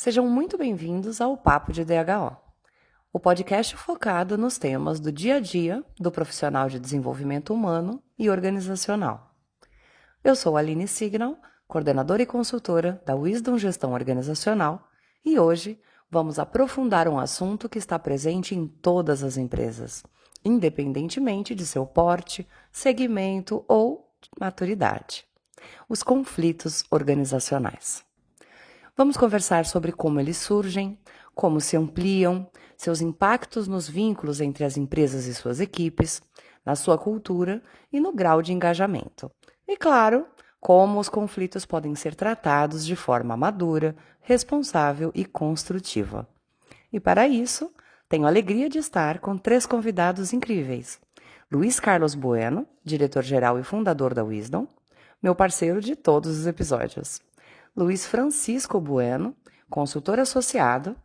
Sejam muito bem-vindos ao Papo de DHO, o podcast focado nos temas do dia a dia do profissional de desenvolvimento humano e organizacional. Eu sou Aline Signal, coordenadora e consultora da Wisdom Gestão Organizacional, e hoje vamos aprofundar um assunto que está presente em todas as empresas, independentemente de seu porte, segmento ou maturidade: os conflitos organizacionais. Vamos conversar sobre como eles surgem, como se ampliam, seus impactos nos vínculos entre as empresas e suas equipes, na sua cultura e no grau de engajamento. E, claro, como os conflitos podem ser tratados de forma madura, responsável e construtiva. E para isso, tenho a alegria de estar com 3 convidados incríveis. Luiz Carlos Bueno, diretor-geral e fundador da Wisdom, meu parceiro de todos os episódios. Luiz Francisco Bueno, consultor associado,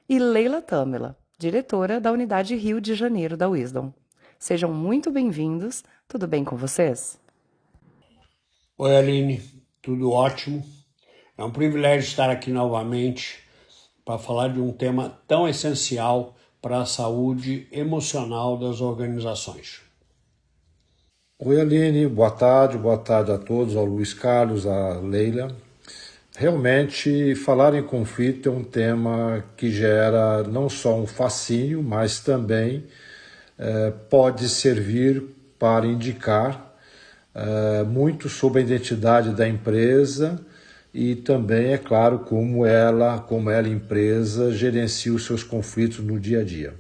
e Leila Tamela, diretora da Unidade Rio de Janeiro da Wisdom. Sejam muito bem-vindos. Tudo bem com vocês? Oi, Aline. Tudo ótimo. É um privilégio estar aqui novamente para falar de um tema tão essencial para a saúde emocional das organizações. Oi, Aline. Boa tarde a todos, ao Luiz Carlos, à Leila. Realmente, falar em conflito é um tema que gera não só um fascínio, mas também pode servir para indicar muito sobre a identidade da empresa e também, é claro, como ela, empresa, gerencia os seus conflitos no dia a dia.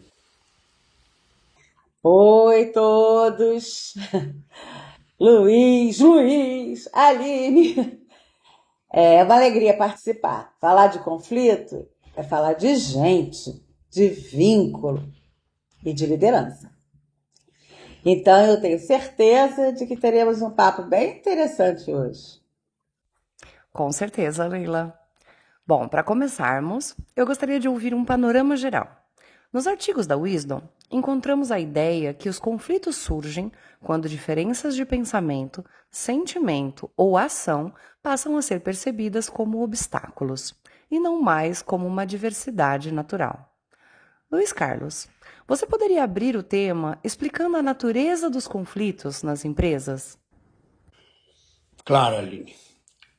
Oi, todos! Luiz, Aline! É uma alegria participar. Falar de conflito é falar de gente, de vínculo e de liderança. Então, eu tenho certeza de que teremos um papo bem interessante hoje. Com certeza, Leila. Bom, para começarmos, eu gostaria de ouvir um panorama geral. Nos artigos da Wisdom, encontramos a ideia que os conflitos surgem quando diferenças de pensamento, sentimento ou ação passam a ser percebidas como obstáculos, e não mais como uma diversidade natural. Luiz Carlos, você poderia abrir o tema explicando a natureza dos conflitos nas empresas? Claro, Aline.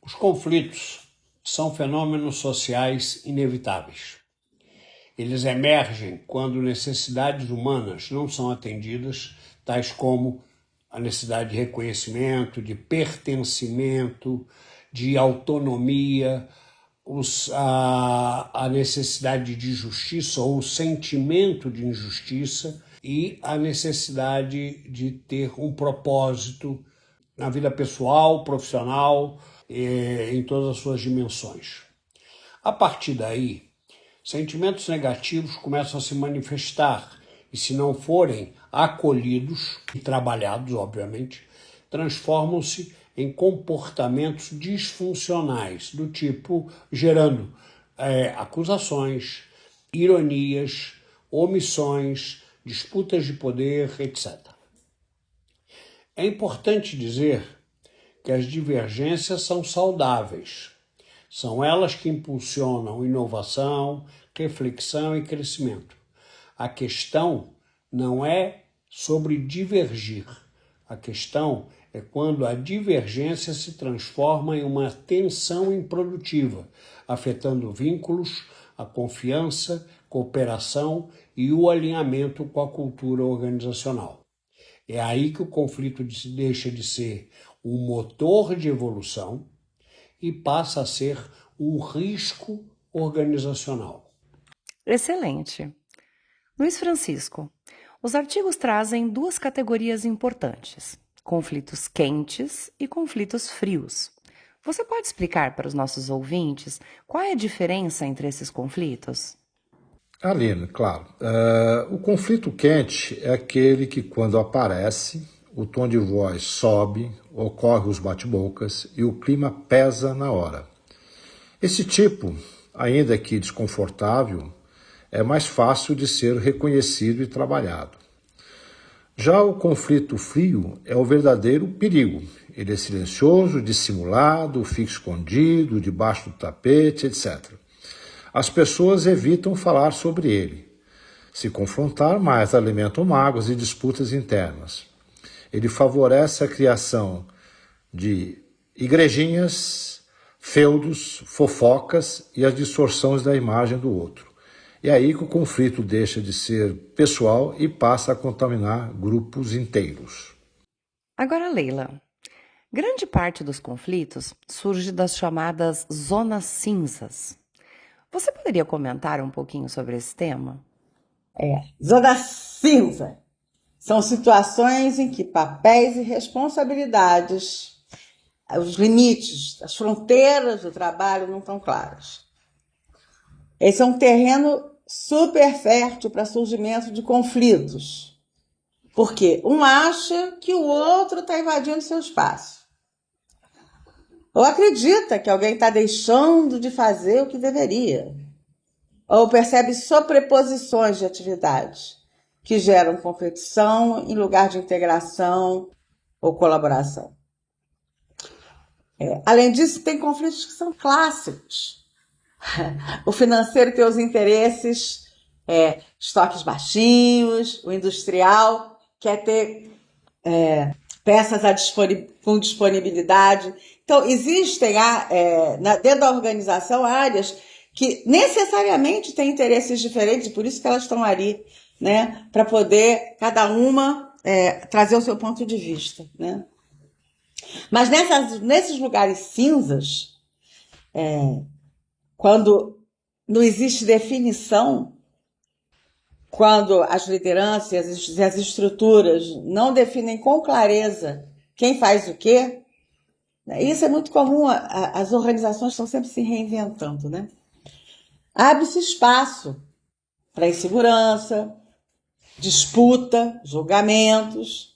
Os conflitos são fenômenos sociais inevitáveis. Eles emergem quando necessidades humanas não são atendidas, tais como a necessidade de reconhecimento, de pertencimento, de autonomia, a necessidade de justiça ou o sentimento de injustiça e a necessidade de ter um propósito na vida pessoal, profissional, em todas as suas dimensões. A partir daí, sentimentos negativos começam a se manifestar e, se não forem acolhidos e trabalhados, obviamente, transformam-se em comportamentos disfuncionais, do tipo gerando acusações, ironias, omissões, disputas de poder, etc. É importante dizer que as divergências são saudáveis. São elas que impulsionam inovação, reflexão e crescimento. A questão não é sobre divergir. A questão é quando a divergência se transforma em uma tensão improdutiva, afetando vínculos, a confiança, cooperação e o alinhamento com a cultura organizacional. É aí que o conflito deixa de ser um motor de evolução e passa a ser um risco organizacional. Excelente. Luiz Francisco, os artigos trazem 2 categorias importantes: conflitos quentes e conflitos frios. Você pode explicar para os nossos ouvintes qual é a diferença entre esses conflitos? Aline, claro. O conflito quente é aquele que, quando aparece, o tom de voz sobe, ocorrem os bate-bocas e o clima pesa na hora. Esse tipo, ainda que desconfortável, é mais fácil de ser reconhecido e trabalhado. Já o conflito frio é o verdadeiro perigo. Ele é silencioso, dissimulado, fica escondido, debaixo do tapete, etc. as pessoas evitam falar sobre ele. Se confrontar, mais alimentam mágoas e disputas internas. Ele favorece a criação de igrejinhas, feudos, fofocas e as distorções da imagem do outro. É aí que o conflito deixa de ser pessoal e passa a contaminar grupos inteiros. Agora, Leila, grande parte dos conflitos surge das chamadas zonas cinzas. Você poderia comentar um pouquinho sobre esse tema? Zona cinza são situações em que papéis e responsabilidades, os limites, as fronteiras do trabalho não estão claros. Esse é um terreno super fértil para surgimento de conflitos, porque um acha que o outro está invadindo seu espaço, ou acredita que alguém está deixando de fazer o que deveria, ou percebe sobreposições de atividades que geram competição em lugar de integração ou colaboração. Além disso, tem conflitos que são clássicos. O financeiro tem os interesses, estoques baixinhos, o industrial quer ter peças com disponibilidade. Então, existem dentro da organização áreas que necessariamente têm interesses diferentes, e por isso que elas estão ali, né, para poder, cada uma, trazer o seu ponto de vista. Né? Mas nesses lugares cinzas, quando não existe definição, quando as lideranças e as estruturas não definem com clareza quem faz o quê, isso é muito comum, as organizações estão sempre se reinventando, né? Abre-se espaço para insegurança, disputa, julgamentos,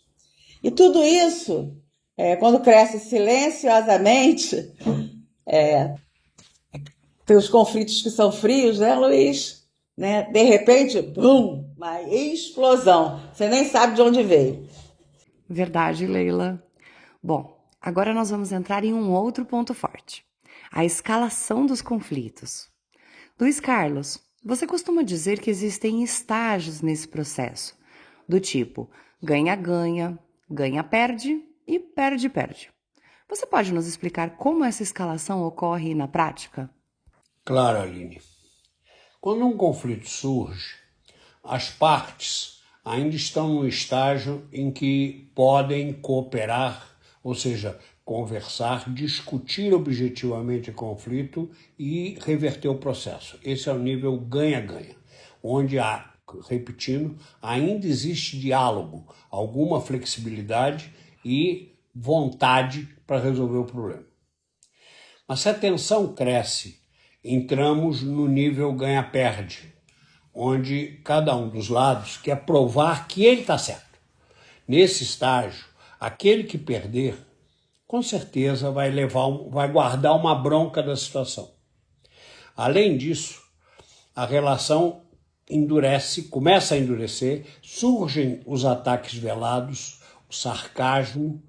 e tudo isso, quando cresce silenciosamente, tem os conflitos que são frios, né, Luiz? Né? De repente, bum, uma explosão. Você nem sabe de onde veio. Verdade, Leila. Bom, agora nós vamos entrar em um outro ponto forte: a escalação dos conflitos. Luiz Carlos, você costuma dizer que existem estágios nesse processo, do tipo ganha-ganha, ganha-perde e perde-perde. Você pode nos explicar como essa escalação ocorre na prática? Claro, Aline. Quando um conflito surge, as partes ainda estão no estágio em que podem cooperar, ou seja, conversar, discutir objetivamente o conflito e reverter o processo. Esse é o nível ganha-ganha, onde repetindo, ainda existe diálogo, alguma flexibilidade e vontade para resolver o problema. Mas se a tensão cresce, entramos no nível ganha-perde, onde cada um dos lados quer provar que ele está certo. Nesse estágio, aquele que perder, com certeza vai guardar uma bronca da situação. Além disso, a relação começa a endurecer, surgem os ataques velados, o sarcasmo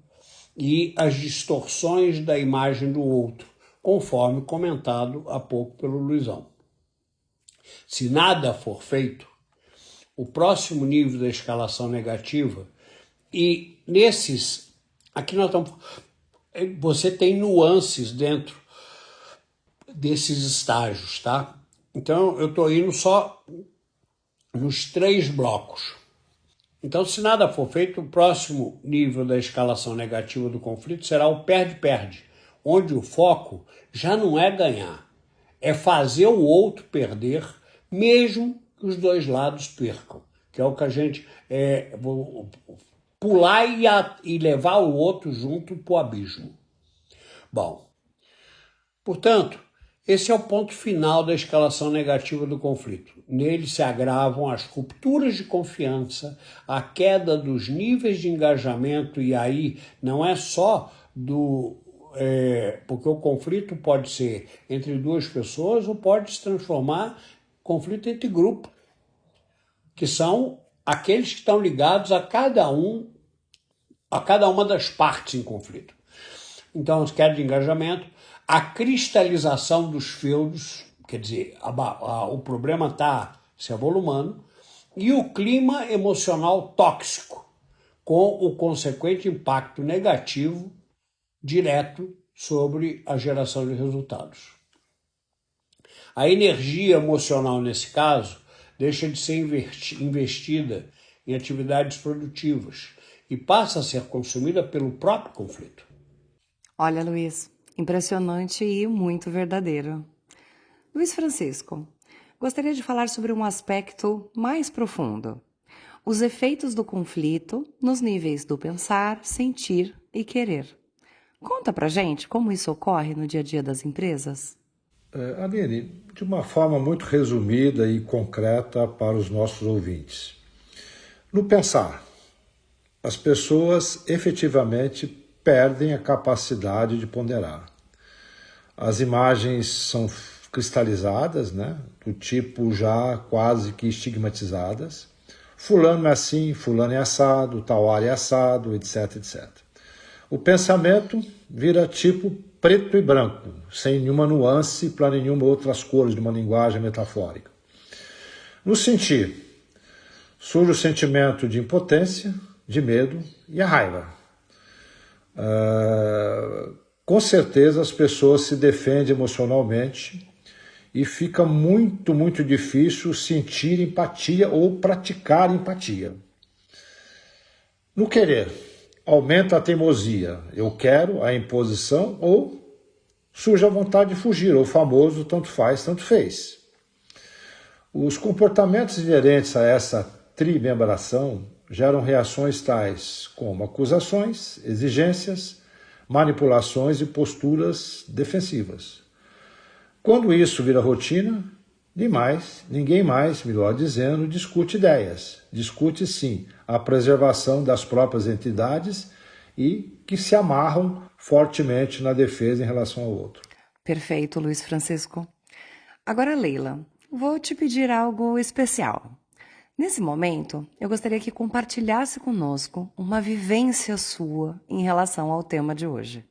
e as distorções da imagem do outro, conforme comentado há pouco pelo Luizão. Se nada for feito, o próximo nível da escalação negativa, e aqui você tem nuances dentro desses estágios, tá? Então eu estou indo só nos 3 blocos. Então, se nada for feito, o próximo nível da escalação negativa do conflito será o perde-perde, onde o foco já não é ganhar, é fazer o outro perder, mesmo que os dois lados percam, que é o que a gente pular e levar o outro junto para o abismo. Bom, portanto, esse é o ponto final da escalação negativa do conflito. Nele se agravam as rupturas de confiança, a queda dos níveis de engajamento, e aí não é só porque o conflito pode ser entre 2 pessoas ou pode se transformar em conflito entre grupos, que são aqueles que estão ligados a cada uma das partes em conflito. Então, queda de engajamento, a cristalização dos feudos, quer dizer, o problema está se avolumando, e o clima emocional tóxico, com o consequente impacto negativo direto sobre a geração de resultados. A energia emocional, nesse caso, deixa de ser investida em atividades produtivas e passa a ser consumida pelo próprio conflito. Olha, Luiz, impressionante e muito verdadeiro. Luiz Francisco, gostaria de falar sobre um aspecto mais profundo: os efeitos do conflito nos níveis do pensar, sentir e querer. Conta pra gente como isso ocorre no dia a dia das empresas. Aline, de uma forma muito resumida e concreta para os nossos ouvintes. No pensar, as pessoas efetivamente perdem a capacidade de ponderar. As imagens são cristalizadas, né, do tipo já quase que estigmatizadas. Fulano é assim, fulano é assado, tal área é assado, etc, etc. O pensamento vira tipo preto e branco, sem nenhuma nuance para nenhuma outras cores de uma linguagem metafórica. No sentir, surge o sentimento de impotência, de medo e a raiva. Com certeza as pessoas se defendem emocionalmente e fica muito, muito difícil sentir empatia ou praticar empatia. No querer, aumenta a teimosia, eu quero, a imposição, ou surge a vontade de fugir, ou o famoso tanto faz, tanto fez. Os comportamentos inerentes a essa trimembração geram reações tais como acusações, exigências, manipulações e posturas defensivas. Quando isso vira rotina, ninguém mais, melhor dizendo, discute ideias. Discute, sim, a preservação das próprias entidades e que se amarram fortemente na defesa em relação ao outro. Perfeito, Luiz Francisco. Agora, Leila, vou te pedir algo especial. Nesse momento, eu gostaria que compartilhasse conosco uma vivência sua em relação ao tema de hoje.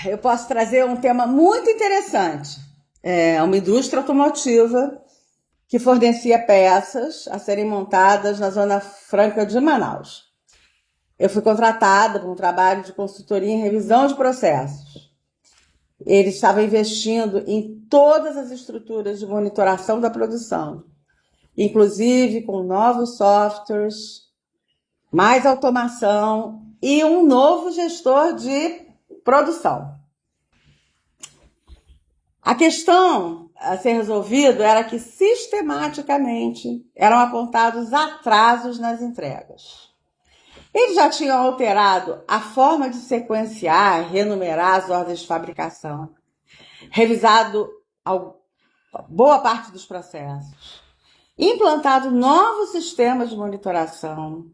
Eu posso trazer um tema muito interessante. É uma indústria automotiva que fornecia peças a serem montadas na Zona Franca de Manaus. Eu fui contratada para um trabalho de consultoria em revisão de processos. Eles estavam investindo em todas as estruturas de monitoração da produção, inclusive com novos softwares, mais automação e um novo gestor de produção. A questão a ser resolvida era que sistematicamente eram apontados atrasos nas entregas. Eles já tinham alterado a forma de sequenciar e renumerar as ordens de fabricação, revisado boa parte dos processos, implantado novos sistemas de monitoração,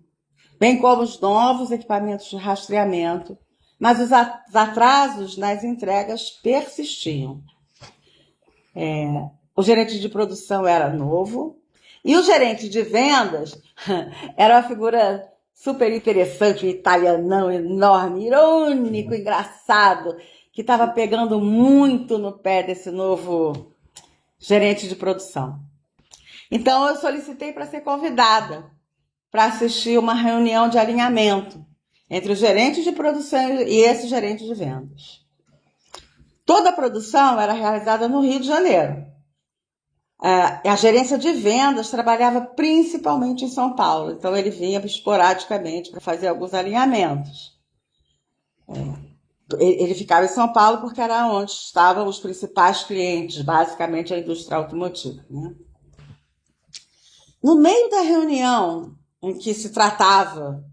bem como os novos equipamentos de rastreamento, mas os atrasos nas entregas persistiam. O gerente de produção era novo e o gerente de vendas era uma figura super interessante, um italianão enorme, irônico, engraçado, que estava pegando muito no pé desse novo gerente de produção. Então eu solicitei para ser convidada para assistir uma reunião de alinhamento entre o gerente de produção e esse gerente de vendas. Toda a produção era realizada no Rio de Janeiro. A gerência de vendas trabalhava principalmente em São Paulo, então ele vinha esporadicamente para fazer alguns alinhamentos. Ele ficava em São Paulo porque era onde estavam os principais clientes, basicamente a indústria automotiva, né? No meio da reunião em que se tratava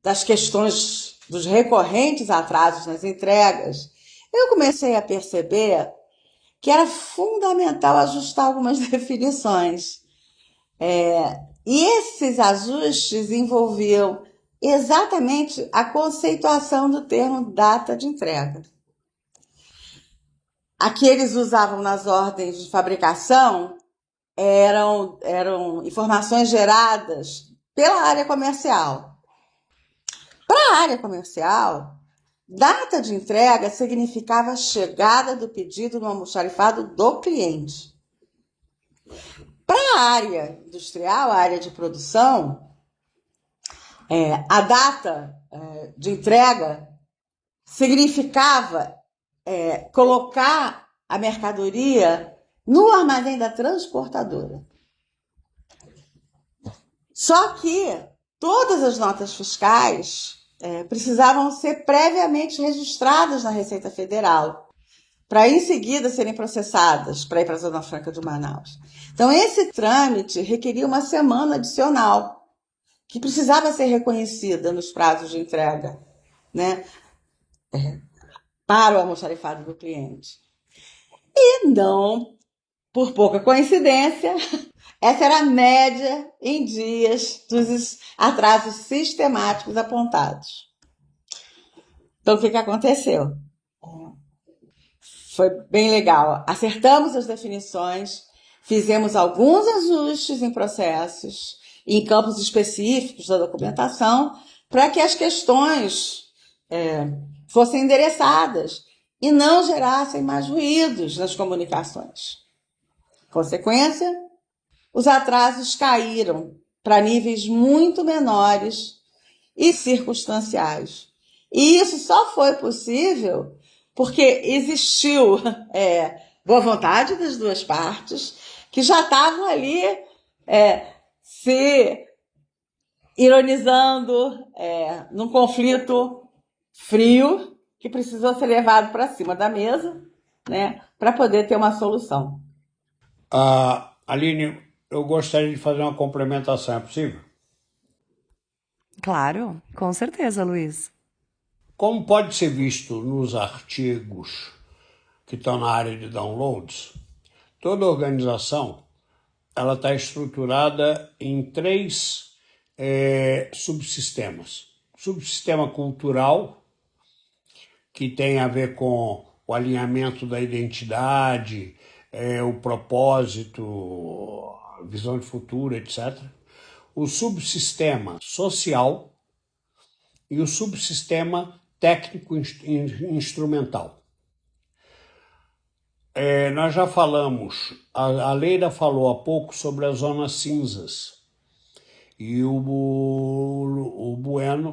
das questões dos recorrentes atrasos nas entregas, eu comecei a perceber que era fundamental ajustar algumas definições. E esses ajustes envolviam exatamente a conceituação do termo data de entrega. A que eles usavam nas ordens de fabricação eram informações geradas pela área comercial. Para a área comercial, Data de entrega significava a chegada do pedido no almoxarifado do cliente. Para a área industrial, a área de produção, a data de entrega significava colocar a mercadoria no armazém da transportadora. Só que todas as notas fiscais precisavam ser previamente registradas na Receita Federal, para em seguida serem processadas para ir para a Zona Franca de Manaus. Então, esse trâmite requeria uma semana adicional, que precisava ser reconhecida nos prazos de entrega, né, para o almoxarifado do cliente. E não, por pouca coincidência, essa era a média em dias dos atrasos sistemáticos apontados. Então, o que aconteceu? Foi bem legal. Acertamos as definições, fizemos alguns ajustes em processos, em campos específicos da documentação, para que as questões fossem endereçadas e não gerassem mais ruídos nas comunicações. Consequência, os atrasos caíram para níveis muito menores e circunstanciais. E isso só foi possível porque existiu boa vontade das duas partes, que já estavam ali se ironizando num conflito frio que precisou ser levado para cima da mesa, né, para poder ter uma solução. Aline, eu gostaria de fazer uma complementação, é possível? Claro, com certeza, Luiz. Como pode ser visto nos artigos que estão na área de downloads, toda organização ela está estruturada em 3 subsistemas. Subsistema cultural, que tem a ver com o alinhamento da identidade, o propósito, a visão de futuro, etc. O subsistema social e o subsistema técnico-instrumental. Nós já falamos, a Leila falou há pouco sobre as zonas cinzas. E o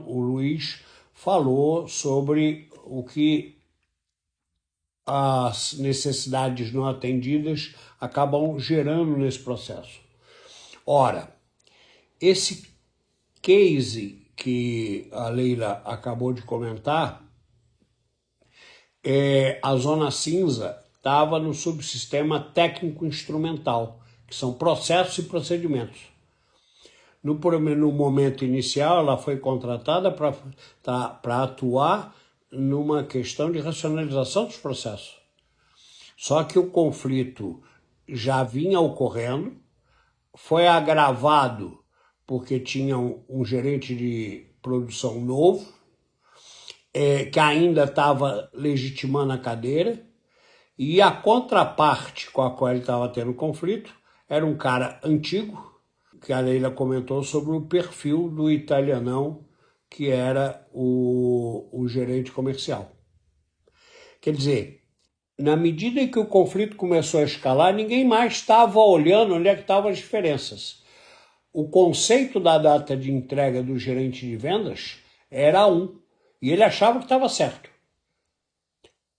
Luiz, falou sobre o que as necessidades não atendidas acabam gerando nesse processo. Ora, esse case que a Leila acabou de comentar, a zona cinza estava no subsistema técnico-instrumental, que são processos e procedimentos. No momento inicial, ela foi contratada para atuar numa questão de racionalização dos processos. Só que o conflito já vinha ocorrendo, foi agravado porque tinha um gerente de produção novo, que ainda estava legitimando a cadeira, e a contraparte com a qual ele estava tendo conflito era um cara antigo, que a Leila comentou sobre o perfil do italianão, que era o gerente comercial. Quer dizer, na medida em que o conflito começou a escalar, ninguém mais estava olhando onde é que estavam as diferenças. O conceito da data de entrega do gerente de vendas era e ele achava que estava certo.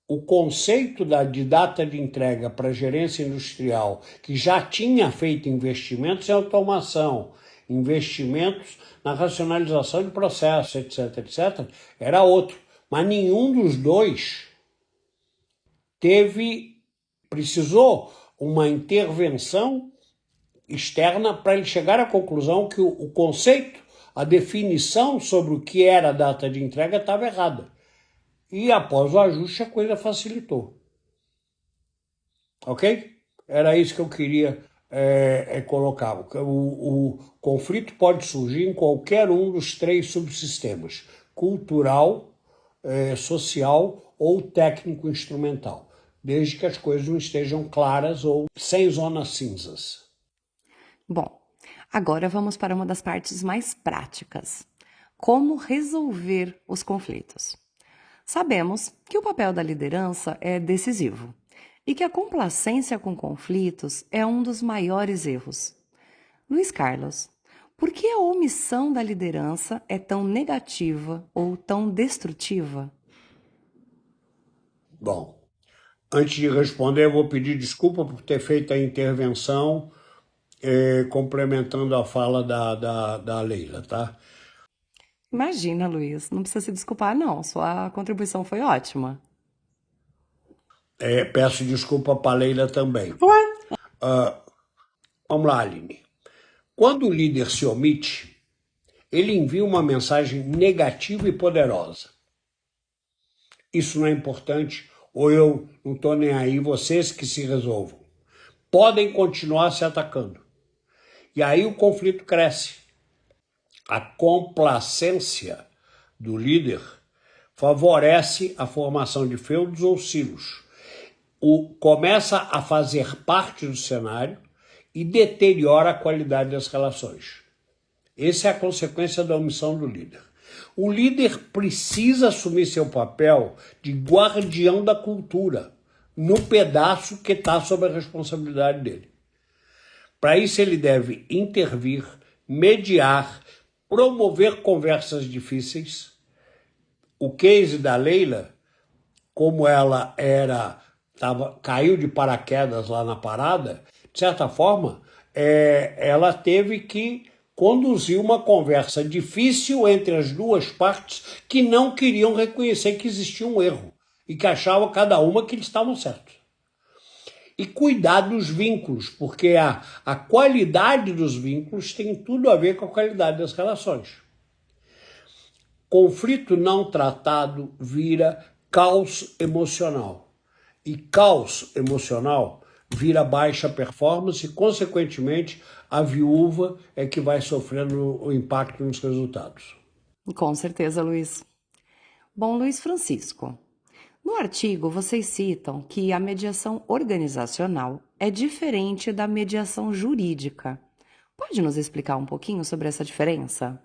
O conceito de data de entrega para a gerência industrial, que já tinha feito investimentos em automação, investimentos na racionalização de processos, etc., etc., era outro. Mas nenhum dos dois precisou uma intervenção externa para ele chegar à conclusão que o conceito, a definição sobre o que era a data de entrega estava errada. E após o ajuste a coisa facilitou. Ok? Era isso que eu queria colocar. O conflito pode surgir em qualquer um dos 3 subsistemas: cultural, social ou técnico-instrumental, desde que as coisas não estejam claras ou sem zonas cinzas. Bom, agora vamos para uma das partes mais práticas. Como resolver os conflitos? Sabemos que o papel da liderança é decisivo e que a complacência com conflitos é um dos maiores erros. Luiz Carlos, por que a omissão da liderança é tão negativa ou tão destrutiva? Bom, antes de responder, eu vou pedir desculpa por ter feito a intervenção complementando a fala da Leila, tá? Imagina, Luiz, não precisa se desculpar, não. Sua contribuição foi ótima. Peço desculpa para a Leila também. Vamos lá, Aline. Quando o líder se omite, ele envia uma mensagem negativa e poderosa. Isso não é importante, ou eu não estou nem aí, vocês que se resolvam. Podem continuar se atacando. E aí o conflito cresce. A complacência do líder favorece a formação de feudos ou silos. Começa a fazer parte do cenário e deteriora a qualidade das relações. Essa é a consequência da omissão do líder. O líder precisa assumir seu papel de guardião da cultura, no pedaço que está sob a responsabilidade dele. Para isso ele deve intervir, mediar, promover conversas difíceis. O case da Leila, como ela caiu de paraquedas lá na parada, de certa forma, ela teve que conduzir uma conversa difícil entre as duas partes que não queriam reconhecer que existia um erro e que achavam cada uma que eles estavam certos. E cuidar dos vínculos, porque a qualidade dos vínculos tem tudo a ver com a qualidade das relações. Conflito não tratado vira caos emocional. E caos emocional vira baixa performance e, consequentemente, a viúva é que vai sofrendo o impacto nos resultados. Com certeza, Luiz. Bom, Luiz Francisco, no artigo vocês citam que a mediação organizacional é diferente da mediação jurídica. Pode nos explicar um pouquinho sobre essa diferença?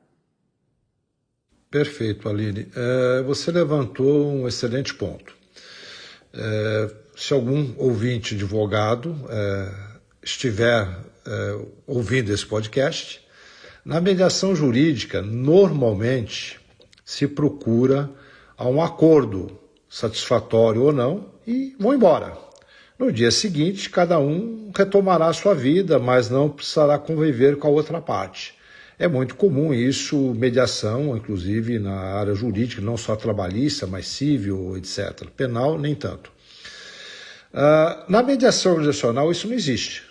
Perfeito, Aline. Você levantou um excelente ponto. Se algum ouvinte advogado estiver ouvindo esse podcast, na mediação jurídica, normalmente se procura um acordo satisfatório ou não e vão embora. No dia seguinte, cada um retomará a sua vida, mas não precisará conviver com a outra parte. É muito comum isso, mediação, inclusive na área jurídica, não só trabalhista, mas civil, etc. Penal, nem tanto. Na mediação organizacional, isso não existe.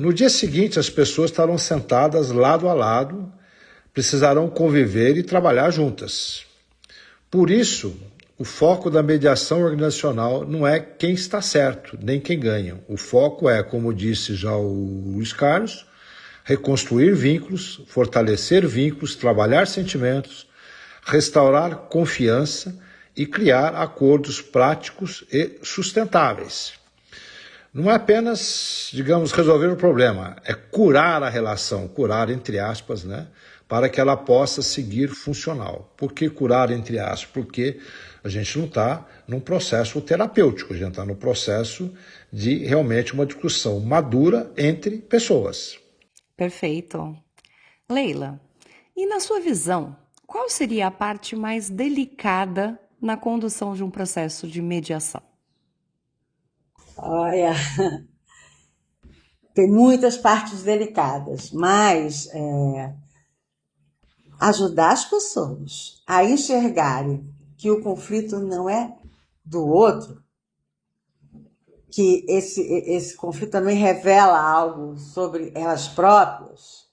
No dia seguinte, as pessoas estarão sentadas lado a lado, precisarão conviver e trabalhar juntas. Por isso, o foco da mediação organizacional não é quem está certo, nem quem ganha. O foco é, como disse já o Luiz Carlos, reconstruir vínculos, fortalecer vínculos, trabalhar sentimentos, restaurar confiança e criar acordos práticos e sustentáveis. Não é apenas, digamos, resolver o problema, é curar a relação, curar entre aspas, né, para que ela possa seguir funcional. Por que curar entre aspas? Porque a gente não está num processo terapêutico, a gente está no processo de realmente uma discussão madura entre pessoas. Perfeito. Leila, e na sua visão, qual seria a parte mais delicada na condução de um processo de mediação? Olha, tem muitas partes delicadas, mas ajudar as pessoas a enxergarem que o conflito não é do outro, que esse conflito também revela algo sobre elas próprias,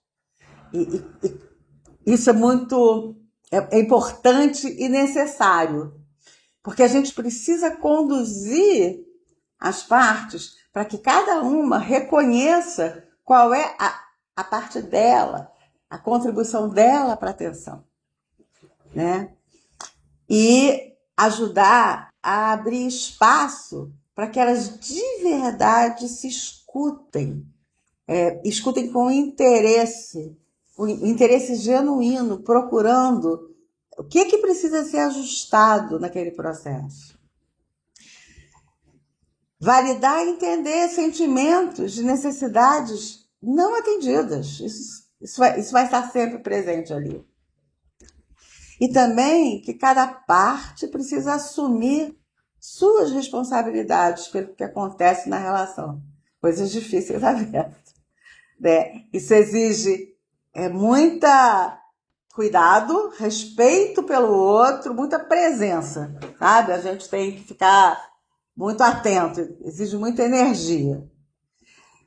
e isso é importante e necessário, porque a gente precisa conduzir as partes para que cada uma reconheça qual é a parte dela, a contribuição dela para a atenção, né? E ajudar a abrir espaço para que elas de verdade se escutem, escutem com interesse genuíno, procurando O que precisa ser ajustado naquele processo? Validar e entender sentimentos de necessidades não atendidas. Isso vai estar sempre presente ali. E também que cada parte precisa assumir suas responsabilidades pelo que acontece na relação. Coisas difíceis à vez, né? Isso exige muita cuidado, respeito pelo outro, muita presença, sabe? A gente tem que ficar muito atento, exige muita energia.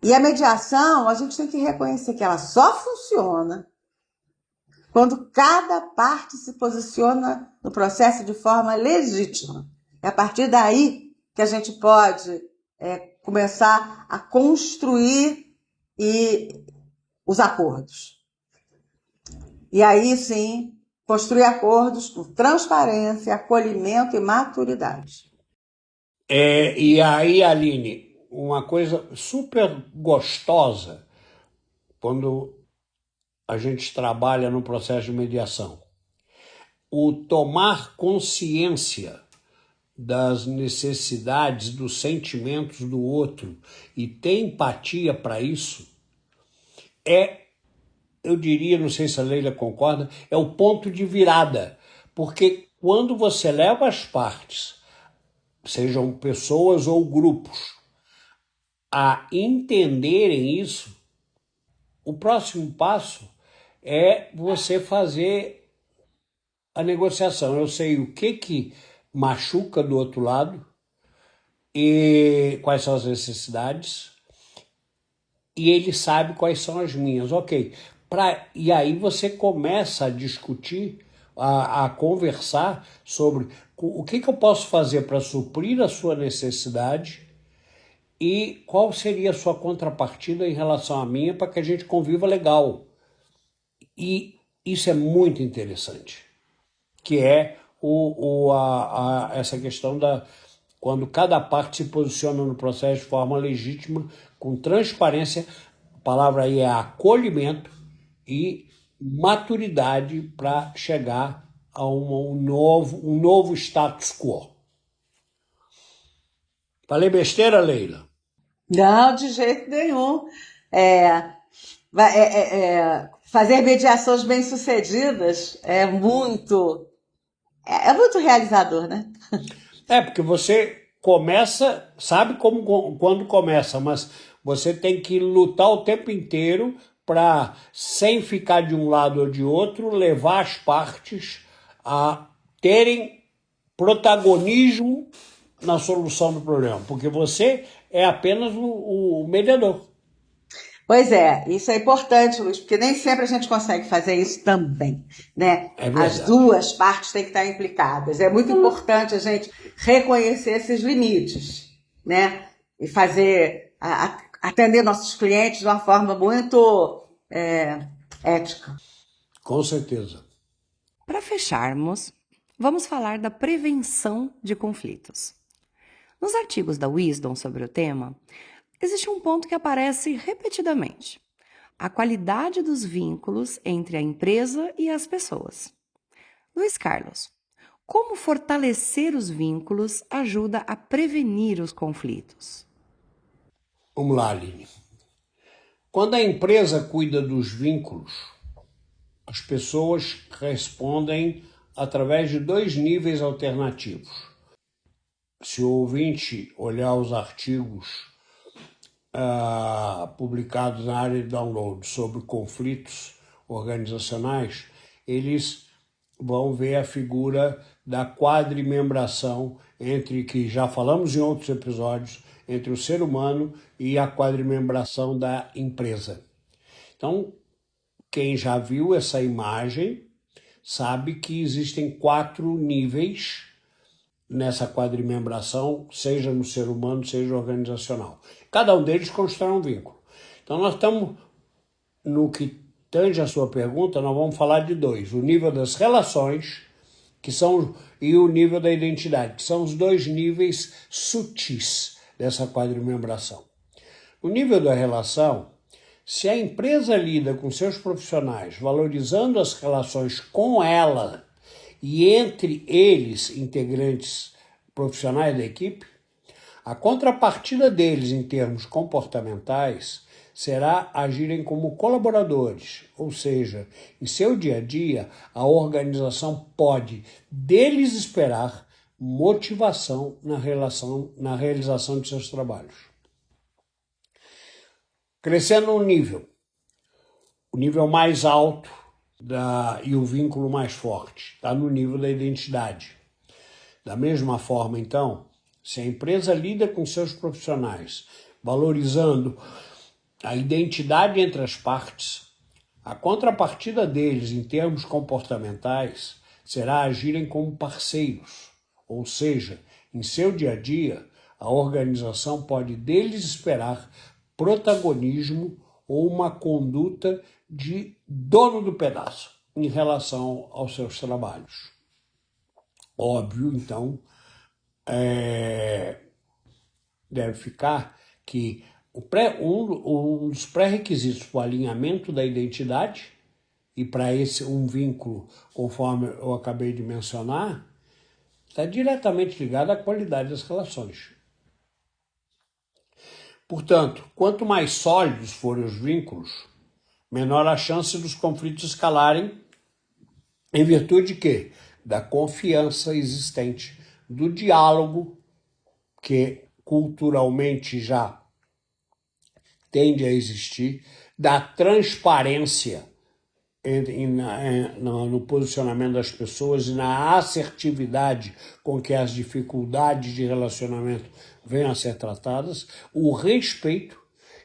E a mediação, a gente tem que reconhecer que ela só funciona quando cada parte se posiciona no processo de forma legítima. É a partir daí que a gente pode começar a construir os acordos. E aí, sim, construir acordos com transparência, acolhimento e maturidade. E aí, Aline, uma coisa super gostosa quando a gente trabalha no processo de mediação. O tomar consciência das necessidades, dos sentimentos do outro e ter empatia para isso eu diria, não sei se a Leila concorda, é o ponto de virada. Porque quando você leva as partes, sejam pessoas ou grupos, a entenderem isso, o próximo passo é você fazer a negociação. Eu sei o que machuca do outro lado e quais são as necessidades, e ele sabe quais são as minhas. Ok. E aí você começa a discutir, a conversar sobre o que eu posso fazer para suprir a sua necessidade e qual seria a sua contrapartida em relação à minha para que a gente conviva legal. E isso é muito interessante, que é essa questão quando cada parte se posiciona no processo de forma legítima, com transparência, a palavra aí é acolhimento e maturidade para chegar a um novo status quo. Falei besteira, Leila? Não, de jeito nenhum. Fazer mediações bem-sucedidas é muito realizador, né? Porque você começa, sabe quando começa, mas você tem que lutar o tempo inteiro para, sem ficar de um lado ou de outro, levar as partes a terem protagonismo na solução do problema, porque você é apenas o mediador. Pois é, isso é importante, Luiz, porque nem sempre a gente consegue fazer isso também, né? As duas partes têm que estar implicadas. É muito importante a gente reconhecer esses limites, né? E atender nossos clientes de uma forma muito ética. Com certeza. Para fecharmos, vamos falar da prevenção de conflitos. Nos artigos da Wisdom sobre o tema, existe um ponto que aparece repetidamente: a qualidade dos vínculos entre a empresa e as pessoas. Luiz Carlos, como fortalecer os vínculos ajuda a prevenir os conflitos? Vamos lá, Aline. Quando a empresa cuida dos vínculos, as pessoas respondem através de 2 níveis alternativos. Se o ouvinte olhar os artigos publicados na área de download sobre conflitos organizacionais, eles vão ver a figura da quadrimembração que já falamos em outros episódios, entre o ser humano e a quadrimembração da empresa. Então, quem já viu essa imagem sabe que existem 4 níveis nessa quadrimembração, seja no ser humano, seja organizacional. Cada um deles constrói um vínculo. Então nós estamos, no que tange a sua pergunta, nós vamos falar de 2. O nível das relações e o nível da identidade, que são os 2 níveis sutis dessa quadrimembração. O nível da relação, se a empresa lida com seus profissionais valorizando as relações com ela e entre eles, integrantes profissionais da equipe, a contrapartida deles em termos comportamentais será agirem como colaboradores, ou seja, em seu dia a dia, a organização pode deles esperar motivação na realização de seus trabalhos. Crescendo o nível mais alto e o vínculo mais forte está no nível da identidade. Da mesma forma, então, se a empresa lida com seus profissionais, valorizando a identidade entre as partes, a contrapartida deles em termos comportamentais será agirem como parceiros, ou seja, em seu dia a dia, a organização pode deles esperar protagonismo ou uma conduta de dono do pedaço em relação aos seus trabalhos. Óbvio, então, deve ficar que um dos pré-requisitos para o alinhamento da identidade e para esse um vínculo, conforme eu acabei de mencionar, está diretamente ligado à qualidade das relações. Portanto, quanto mais sólidos forem os vínculos, menor a chance dos conflitos escalarem, em virtude de quê? Da confiança existente, do diálogo que culturalmente já tende a existir, da transparência no posicionamento das pessoas e na assertividade com que as dificuldades de relacionamento venham a ser tratadas, o respeito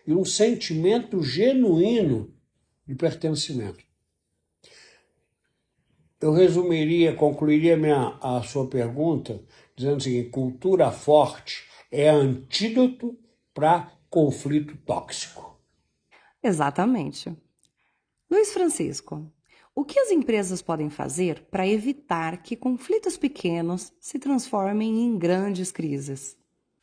e um sentimento genuíno de pertencimento. Eu concluiria a sua pergunta dizendo o seguinte: cultura forte é antídoto para conflito tóxico. Exatamente. Luiz Francisco, o que as empresas podem fazer para evitar que conflitos pequenos se transformem em grandes crises?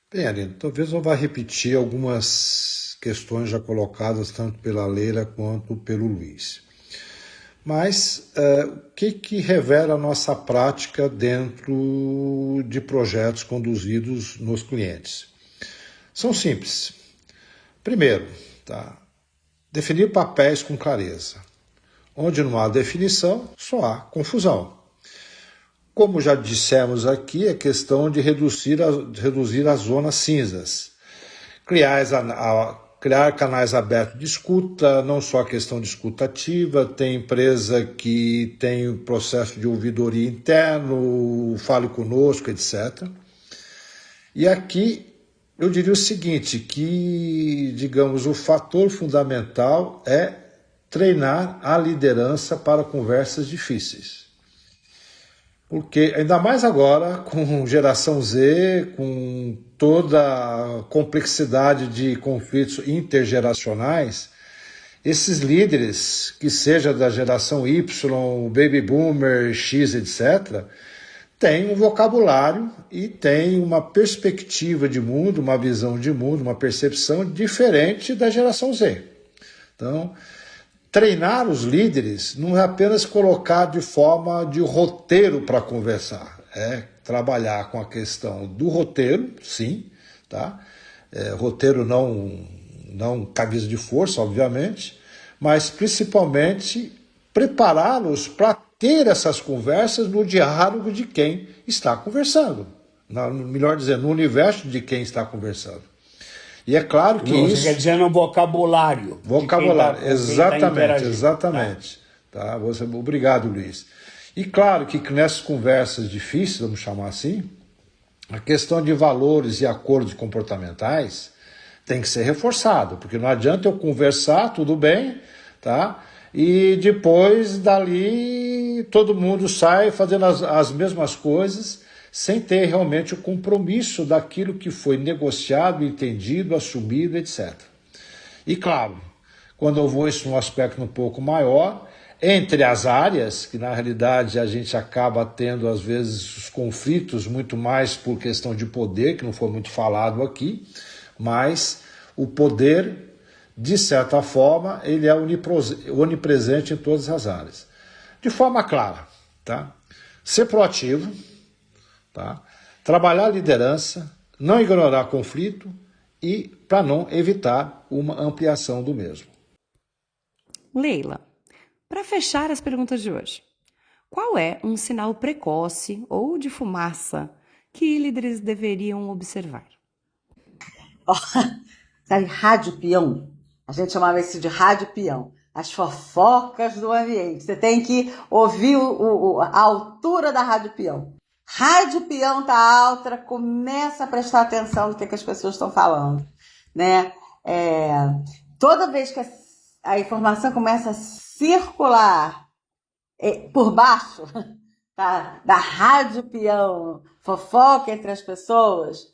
Bem, Aline, talvez eu vá repetir algumas questões já colocadas tanto pela Leila quanto pelo Luiz. Mas o que revela a nossa prática dentro de projetos conduzidos nos clientes? São simples. Primeiro, definir papéis com clareza. Onde não há definição, só há confusão. Como já dissemos aqui, é questão de reduzir as zonas cinzas. Criar canais abertos de escuta, não só a questão de escuta ativa, tem empresa que tem o processo de ouvidoria interno, fale conosco, etc. E aqui eu diria o seguinte, que, digamos, o fator fundamental é treinar a liderança para conversas difíceis. Porque, ainda mais agora, com geração Z, com toda a complexidade de conflitos intergeracionais, esses líderes, que seja da geração Y, Baby Boomer, X, etc., têm um vocabulário e têm uma perspectiva de mundo, uma visão de mundo, uma percepção diferente da geração Z. Então, treinar os líderes não é apenas colocar de forma de roteiro para conversar, é trabalhar com a questão do roteiro, sim, tá? Roteiro não camisa de força, obviamente, mas principalmente prepará-los para ter essas conversas no diálogo de quem está conversando, melhor dizendo, no universo de quem está conversando. E é claro que isso... Você quer dizer no vocabulário. Vocabulário, exatamente. Tá? Obrigado, Luiz. E claro que nessas conversas difíceis, vamos chamar assim, a questão de valores e acordos comportamentais tem que ser reforçado, porque não adianta eu conversar, tudo bem, tá? E depois dali todo mundo sai fazendo as mesmas coisas, sem ter realmente o compromisso daquilo que foi negociado, entendido, assumido, etc. E claro, quando eu vou isso num aspecto um pouco maior, entre as áreas, que na realidade a gente acaba tendo às vezes os conflitos muito mais por questão de poder, que não foi muito falado aqui, mas o poder, de certa forma, ele é onipresente em todas as áreas. De forma clara, tá? ser proativo, tá? Trabalhar a liderança, não ignorar conflito e para não evitar uma ampliação do mesmo. Leila, para fechar as perguntas de hoje, qual é um sinal precoce ou de fumaça que líderes deveriam observar? Sabe, rádio peão? A gente chamava isso de rádio peão. As fofocas do ambiente. Você tem que ouvir a altura da rádio peão. Rádio peão tá alta, começa a prestar atenção no que as pessoas estão falando, né? Toda vez que a informação começa a circular por baixo, tá, da rádio peão, fofoca entre as pessoas,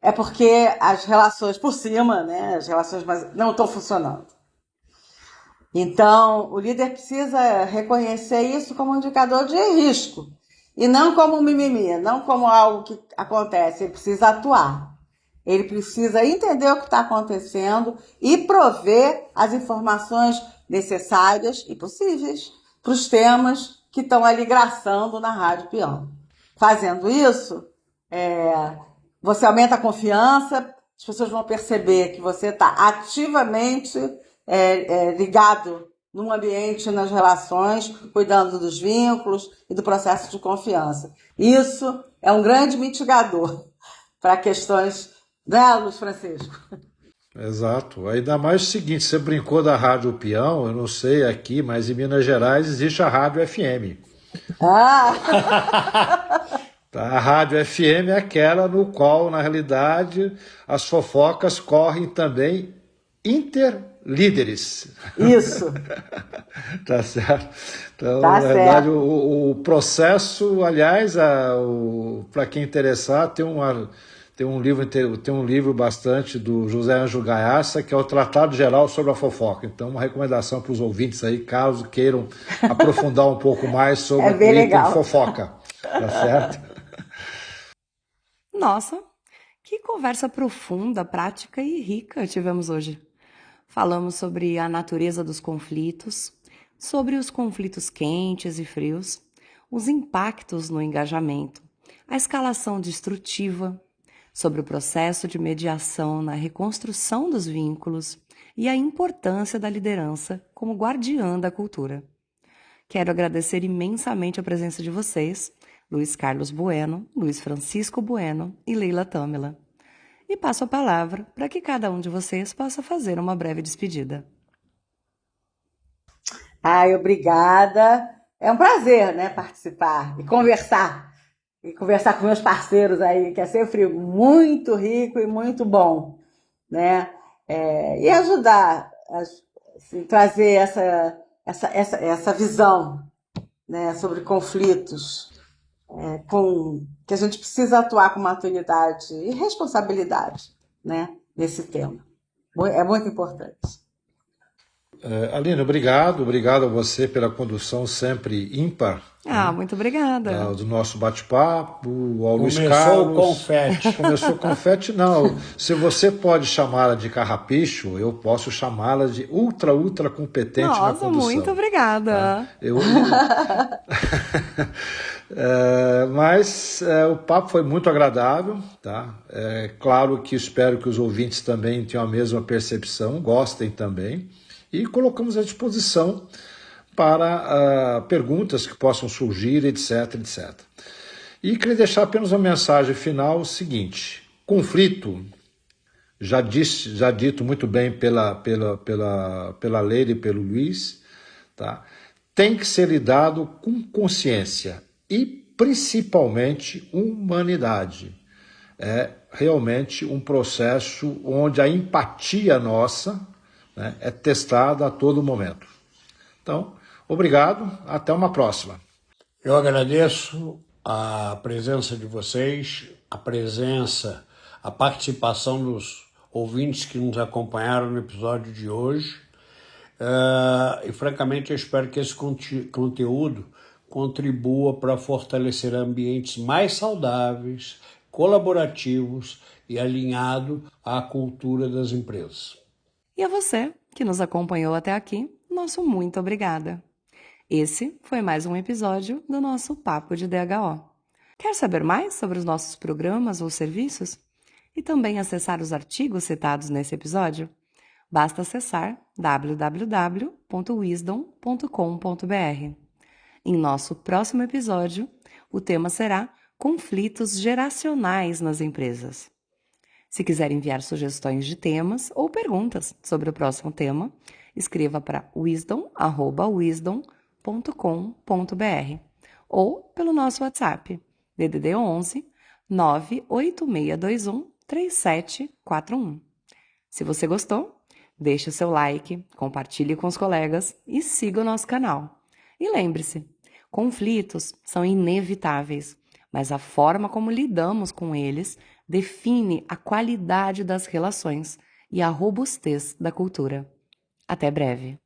é porque as relações por cima, né, as relações não estão funcionando. Então, o líder precisa reconhecer isso como um indicador de risco. E não como um mimimi, não como algo que acontece. Ele precisa atuar. Ele precisa entender o que está acontecendo e prover as informações necessárias e possíveis para os temas que estão ali graçando na rádio peão. Fazendo isso, você aumenta a confiança, as pessoas vão perceber que você está ativamente ligado no ambiente, nas relações, cuidando dos vínculos e do processo de confiança. Isso é um grande mitigador para questões, né, Luiz Francisco? Exato. Ainda mais o seguinte, você brincou da Rádio Peão, eu não sei aqui, mas em Minas Gerais existe a Rádio FM. A Rádio FM é aquela no qual, na realidade, as fofocas correm também interlíderes. Isso. Tá certo? Então, tá na verdade, certo. O processo, aliás, para quem interessar, tem um livro bastante do José Ângelo Gaiaça, que é o Tratado Geral sobre a Fofoca. Então, uma recomendação para os ouvintes aí, caso queiram aprofundar um pouco mais sobre o item fofoca. Tá certo? Nossa, que conversa profunda, prática e rica tivemos hoje. Falamos sobre a natureza dos conflitos, sobre os conflitos quentes e frios, os impactos no engajamento, a escalação destrutiva, sobre o processo de mediação na reconstrução dos vínculos e a importância da liderança como guardiã da cultura. Quero agradecer imensamente a presença de vocês, Luiz Carlos Bueno, Luiz Francisco Bueno e Leila Tâmela. E passo a palavra para que cada um de vocês possa fazer uma breve despedida. Obrigada. É um prazer, né, participar e conversar com meus parceiros aí, que é sempre muito rico e muito bom, né? E ajudar a trazer essa visão, né, sobre conflitos, que a gente precisa atuar com maturidade e responsabilidade, né, nesse tema. É muito importante. Aline, obrigado a você pela condução sempre ímpar. Muito obrigada. Do nosso bate-papo, ao Luiz Carlos. Começou o confete. Começou o confete, não. Se você pode chamá-la de carrapicho, eu posso chamá-la de ultra competente na condução. Muito obrigada. Mas o papo foi muito agradável, tá? Claro que espero que os ouvintes também tenham a mesma percepção, gostem também. E colocamos à disposição para perguntas que possam surgir, etc. E queria deixar apenas uma mensagem final, o seguinte: conflito, já dito muito bem pela Leila e pelo Luiz, tá? Tem que ser lidado com consciência e principalmente humanidade. É realmente um processo onde a empatia nossa, né, é testada a todo momento. Então, obrigado, até uma próxima. Eu agradeço a presença de vocês, a participação dos ouvintes que nos acompanharam no episódio de hoje. E, francamente, eu espero que esse conteúdo contribua para fortalecer ambientes mais saudáveis, colaborativos e alinhados à cultura das empresas. E a você, que nos acompanhou até aqui, nosso muito obrigada. Esse foi mais um episódio do nosso Papo de DHO. Quer saber mais sobre os nossos programas ou serviços? E também acessar os artigos citados nesse episódio? Basta acessar www.wisdom.com.br. Em nosso próximo episódio, o tema será conflitos geracionais nas empresas. Se quiser enviar sugestões de temas ou perguntas sobre o próximo tema, escreva para wisdom@wisdom.com.br ou pelo nosso WhatsApp, DDD 11 98621 3741. Se você gostou, deixe o seu like, compartilhe com os colegas e siga o nosso canal. E lembre-se, conflitos são inevitáveis, mas a forma como lidamos com eles define a qualidade das relações e a robustez da cultura. Até breve!